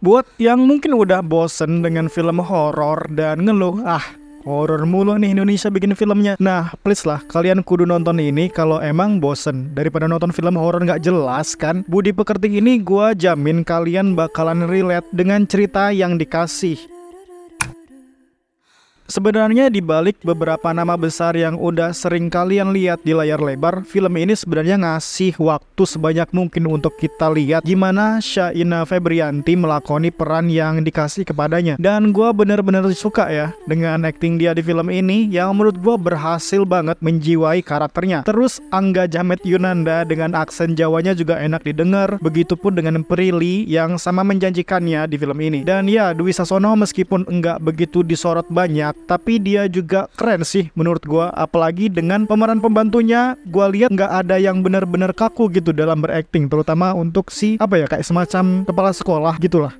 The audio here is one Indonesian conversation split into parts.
Buat yang mungkin udah bosen dengan film horor dan ngeluh, horor mulu nih Indonesia bikin filmnya. Nah, please lah, kalian kudu nonton ini kalau emang bosen. Daripada nonton film horor nggak jelas kan. Budi Pekerti ini gua jamin kalian bakalan relate dengan cerita yang dikasih. Sebenarnya dibalik beberapa nama besar yang udah sering kalian lihat di layar lebar, film ini sebenarnya ngasih waktu sebanyak mungkin untuk kita lihat gimana Syaina Febrianti melakoni peran yang dikasih kepadanya. Dan gue bener-bener suka ya dengan acting dia di film ini yang menurut gue berhasil banget menjiwai karakternya. Terus Angga Jamet Yunanda dengan aksen Jawanya juga enak didengar, begitupun dengan Prilly yang sama menjanjikannya di film ini. Dan ya, Dwi Sasono meskipun enggak begitu disorot banyak, tapi dia juga keren sih menurut gua. Apalagi dengan pemeran pembantunya, gua lihat nggak ada yang benar-benar kaku gitu dalam berakting, terutama untuk si kayak semacam kepala sekolah gitulah.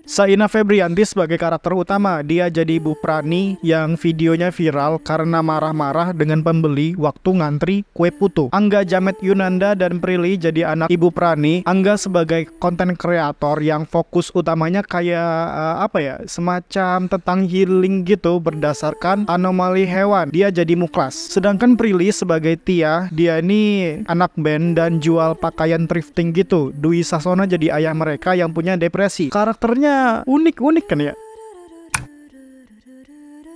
Syaina Febrianti sebagai karakter utama, dia jadi Ibu Prani yang videonya viral karena marah-marah dengan pembeli waktu ngantri kue putu. Angga Jamet Yunanda dan Prilly jadi anak Ibu Prani. Angga sebagai konten kreator yang fokus utamanya kayak semacam tentang healing gitu berdasarkan anomali hewan. Dia jadi Muklas. Sedangkan Prilly sebagai Tia, dia ini anak band dan jual pakaian thrifting gitu. Dwi Sasono jadi ayah mereka yang punya depresi. Karakternya unik-unik kan ya.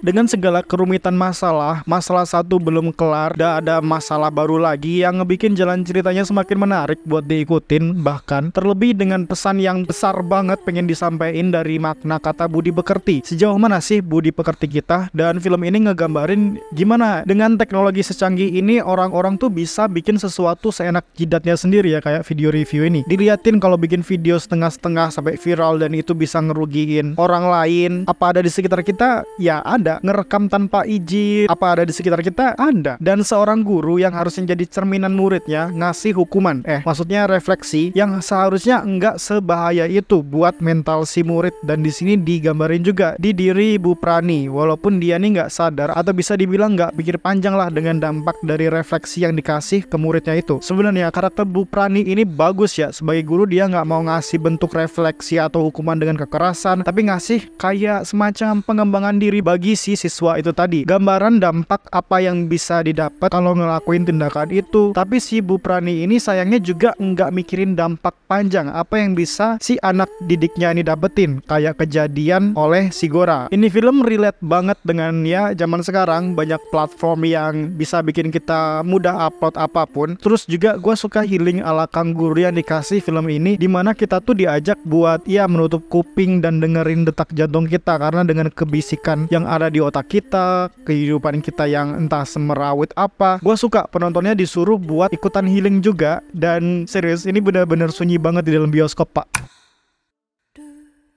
Dengan segala kerumitan masalah satu belum kelar, ada masalah baru lagi yang ngebikin jalan ceritanya semakin menarik buat diikutin. Bahkan terlebih dengan pesan yang besar banget pengen disampaikan dari makna kata Budi Pekerti. Sejauh mana sih Budi Pekerti kita? Dan film ini ngegambarin gimana dengan teknologi secanggih ini orang-orang tuh bisa bikin sesuatu seenak jidatnya sendiri ya, kayak video review ini. Diliatin kalau bikin video setengah-setengah sampai viral dan itu bisa ngerugiin orang lain. Apa ada di sekitar kita? Ya ada. Ngerekam tanpa izin, apa ada di sekitar kita? Ada. Dan seorang guru yang harusnya jadi cerminan muridnya ngasih hukuman, maksudnya refleksi yang seharusnya enggak sebahaya itu buat mental si murid. Dan di sini digambarin juga di diri Bu Prani, walaupun dia nih nggak sadar atau bisa dibilang nggak pikir panjang lah dengan dampak dari refleksi yang dikasih ke muridnya itu. Sebenarnya karakter Bu Prani ini bagus ya. Sebagai guru dia nggak mau ngasih bentuk refleksi atau hukuman dengan kekerasan, tapi ngasih kayak semacam pengembangan diri bagi si siswa itu tadi. Gambaran dampak apa yang bisa didapat kalau ngelakuin tindakan itu. Tapi si Bu Prani ini sayangnya juga nggak mikirin dampak panjang apa yang bisa si anak didiknya ini dapetin, kayak kejadian oleh si Gora. Ini film relate banget dengan ya zaman sekarang, banyak platform yang bisa bikin kita mudah upload apapun. Terus juga gue suka healing ala Kang Guru yang dikasih film ini, dimana kita tuh diajak buat menutup kuping dan dengerin detak jantung kita, karena dengan kebisikan yang ada di otak kita, kehidupan kita yang entah semerawut apa. Gue suka penontonnya disuruh buat ikutan healing juga. Dan serius, ini benar-benar sunyi banget di dalam bioskop pak.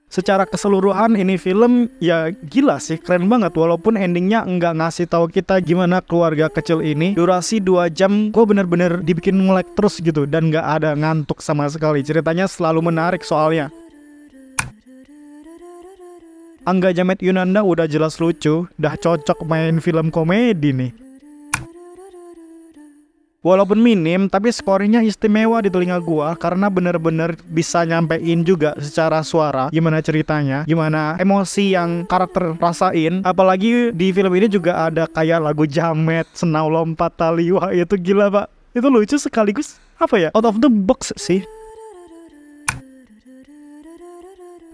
Secara keseluruhan ini film ya gila sih, keren banget. Walaupun endingnya nggak ngasih tahu kita gimana keluarga kecil ini. Durasi 2 jam, gue bener-bener dibikin melek terus gitu. Dan nggak ada ngantuk sama sekali. Ceritanya selalu menarik soalnya. Angga Jamet Yunanda udah jelas lucu, udah cocok main film komedi nih. Walaupun minim, tapi skornya istimewa di telinga gua karena bener-bener bisa nyampein juga secara suara gimana ceritanya, gimana emosi yang karakter rasain. Apalagi di film ini juga ada kayak lagu Jamet, Senau Lompat Tali. Wah itu gila pak, itu lucu sekaligus out of the box sih.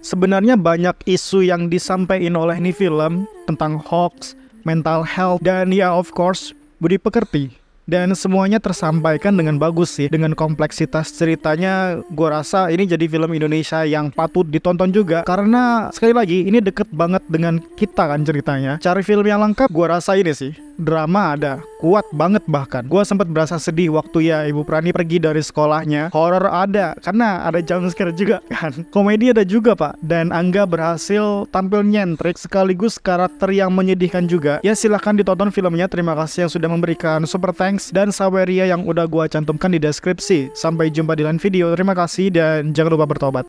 Sebenarnya banyak isu yang disampaikan oleh ini film tentang hoax, mental health, dan ya of course Budi Pekerti. Dan semuanya tersampaikan dengan bagus sih. Dengan kompleksitas ceritanya, gue rasa ini jadi film Indonesia yang patut ditonton juga. Karena sekali lagi ini deket banget dengan kita kan ceritanya. Cari film yang lengkap, gue rasa ini sih. Drama ada, kuat banget bahkan. Gue sempat berasa sedih waktu ya Ibu Prani pergi dari sekolahnya. Horor ada, karena ada jump scare juga kan. Komedi ada juga pak. Dan Angga berhasil tampil nyentrik sekaligus karakter yang menyedihkan juga. Ya silahkan ditonton filmnya. Terima kasih yang sudah memberikan super thanks dan Saweria yang udah gue cantumkan di deskripsi. Sampai jumpa di lain video. Terima kasih dan jangan lupa bertobat.